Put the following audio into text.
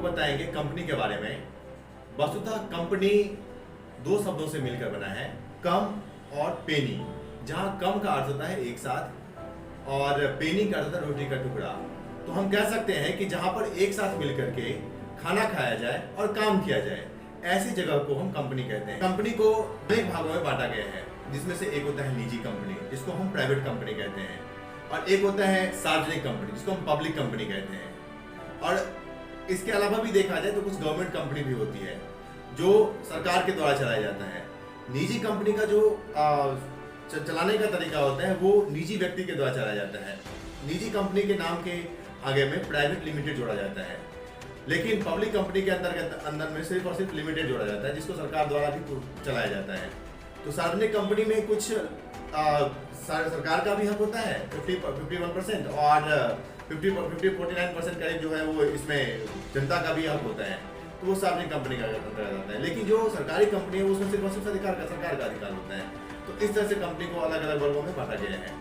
बताएंगे कंपनी के बारे में। वस्तुतः कंपनी दो शब्दों से मिलकर बना है, कम और पेनी। जहां कम का अर्थ होता है एक साथ और पेनी का अर्थ होता है रोटी का टुकड़ा। तो हम कह सकते हैं कि जहां पर एक साथ मिलकर के खाना खाया जाए और काम किया जाए, ऐसी जगह को हम कंपनी कहते हैं। कंपनी को अनेक भागों में बांटा गया है, जिसमें से एक होता है निजी कंपनी, जिसको हम प्राइवेट कंपनी कहते हैं, और एक होता है सार्वजनिक कंपनी, जिसको हम पब्लिक कंपनी कहते हैं। और इसके अलावा भी देखा जाए तो कुछ गवर्नमेंट कंपनी भी होती है जो सरकार के द्वारा चलाया जाता है। निजी कंपनी का जो चलाने का तरीका होता है वो निजी व्यक्ति के द्वारा चलाया जाता है। निजी कंपनी के नाम के आगे में प्राइवेट लिमिटेड जोड़ा जाता है, लेकिन पब्लिक कंपनी के अंदर में सिर्फ और सिर्फ लिमिटेड जोड़ा जाता है, जिसको सरकार द्वारा भी चलाया जाता है। तो सार्वजनिक कंपनी में कुछ सरकार का भी हक होता है 51% और 49% करीब जो है वो इसमें जनता का भी हक होता है, तो वो सार्वजनिक कंपनी का जाता है। लेकिन जो सरकारी कंपनी है उसमें सिर्फ और सिर्फ सरकार का अधिकार होता है। तो इस तरह से कंपनी को अलग अलग वर्गों में बांटा गया है।